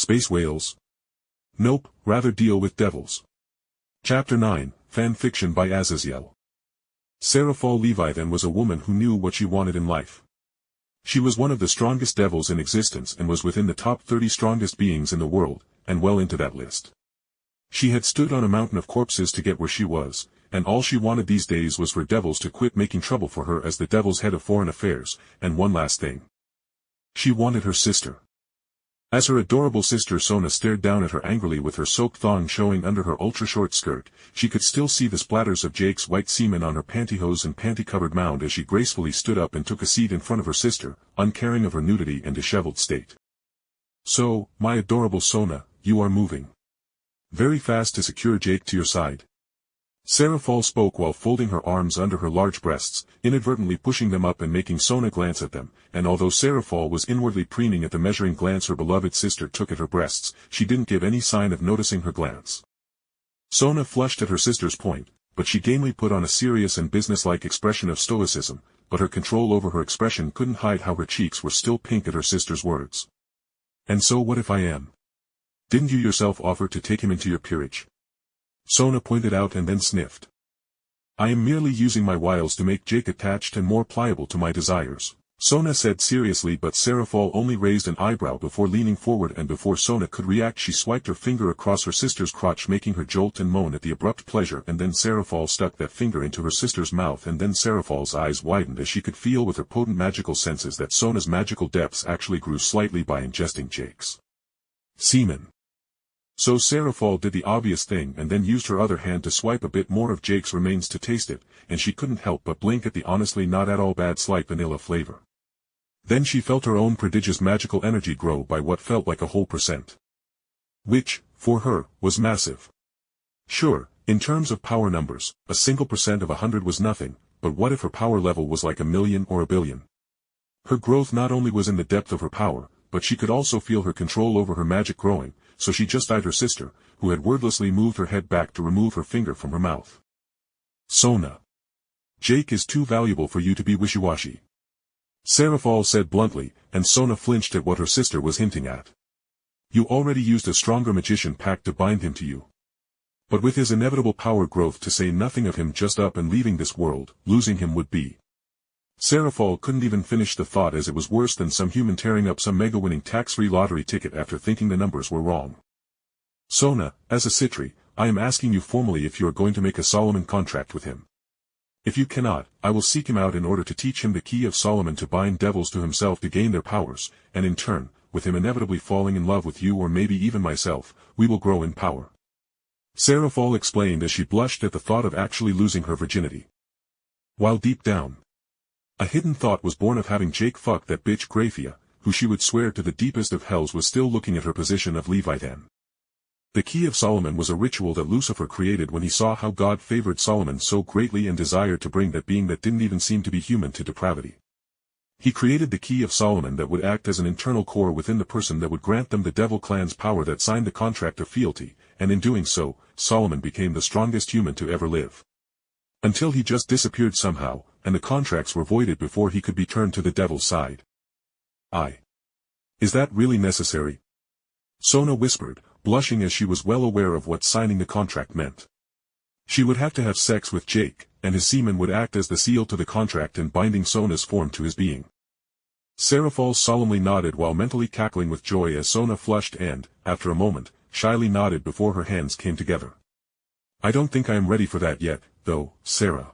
Space whales? Nope, rather deal with devils. Chapter 9, Fan Fiction by Azazyel. Serafall Levithan was a woman who knew what she wanted in life. She was one of the strongest devils in existence and was within the top 30 strongest beings in the world, and well into that list. She had stood on a mountain of corpses to get where she was, and all she wanted these days was for devils to quit making trouble for her as the devil's head of foreign affairs, and one last thing. She wanted her sister. As her adorable sister Sona stared down at her angrily with her soaked thong showing under her ultra-short skirt, she could still see the splatters of Jake's white semen on her pantyhose and panty-covered mound as she gracefully stood up and took a seat in front of her sister, uncaring of her nudity and disheveled state. So, my adorable Sona, you are moving very fast to secure Jake to your side. Serafall spoke while folding her arms under her large breasts, inadvertently pushing them up and making Sona glance at them, and although Serafall was inwardly preening at the measuring glance her beloved sister took at her breasts, she didn't give any sign of noticing her glance. Sona flushed at her sister's point, but she gamely put on a serious and businesslike expression of stoicism, but her control over her expression couldn't hide how her cheeks were still pink at her sister's words. And so what if I am? Didn't you yourself offer to take him into your peerage? Sona pointed out and then sniffed. I am merely using my wiles to make Jake attached and more pliable to my desires, Sona said seriously, but Serafall only raised an eyebrow before leaning forward, and before Sona could react she swiped her finger across her sister's crotch making her jolt and moan at the abrupt pleasure, and then Serafall stuck that finger into her sister's mouth, and then Serafall's eyes widened as she could feel with her potent magical senses that Sona's magical depths actually grew slightly by ingesting Jake's semen. So Serafall did the obvious thing and then used her other hand to swipe a bit more of Jake's remains to taste it, and she couldn't help but blink at the honestly not at all bad slight vanilla flavor. Then she felt her own prodigious magical energy grow by what felt like a whole %. Which, for her, was massive. Sure, in terms of power numbers, a single % of 100 was nothing, but what if her power level was like 1,000,000 or 1,000,000,000? Her growth not only was in the depth of her power, but she could also feel her control over her magic growing, so she just eyed her sister, who had wordlessly moved her head back to remove her finger from her mouth. Sona. Jake is too valuable for you to be wishy-washy. Serafall said bluntly, and Sona flinched at what her sister was hinting at. You already used a stronger magician pact to bind him to you. But with his inevitable power growth, to say nothing of him just up and leaving this world, losing him would be. Serafall couldn't even finish the thought as it was worse than some human tearing up some mega-winning tax-free lottery ticket after thinking the numbers were wrong. Sona, as a Citri, I am asking you formally if you are going to make a Solomon contract with him. If you cannot, I will seek him out in order to teach him the key of Solomon to bind devils to himself to gain their powers, and in turn, with him inevitably falling in love with you or maybe even myself, we will grow in power. Serafall explained as she blushed at the thought of actually losing her virginity. While deep down, a hidden thought was born of having Jake fuck that bitch Graphia, who she would swear to the deepest of hells was still looking at her position of Levithan. The Key of Solomon was a ritual that Lucifer created when he saw how God favored Solomon so greatly and desired to bring that being that didn't even seem to be human to depravity. He created the Key of Solomon that would act as an internal core within the person that would grant them the devil clan's power that signed the contract of fealty, and in doing so, Solomon became the strongest human to ever live. Until he just disappeared somehow, and the contracts were voided before he could be turned to the devil's side. Is that really necessary? Sona whispered, blushing as she was well aware of what signing the contract meant. She would have to have sex with Jake, and his semen would act as the seal to the contract and binding Sona's form to his being. Serafall solemnly nodded while mentally cackling with joy as Sona flushed and, after a moment, shyly nodded before her hands came together. I don't think I am ready for that yet, though, Sarah.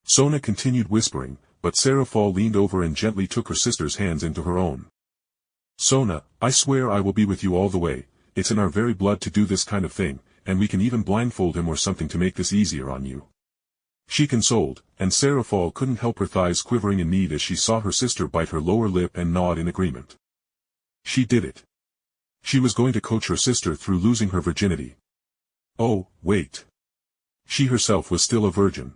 Sona continued whispering, but Serafall leaned over and gently took her sister's hands into her own. Sona, I swear I will be with you all the way. It's in our very blood to do this kind of thing, and we can even blindfold him or something to make this easier on you. She consoled, and Serafall couldn't help her thighs quivering in need as she saw her sister bite her lower lip and nod in agreement. She did it. She was going to coach her sister through losing her virginity. Oh, wait. She herself was still a virgin.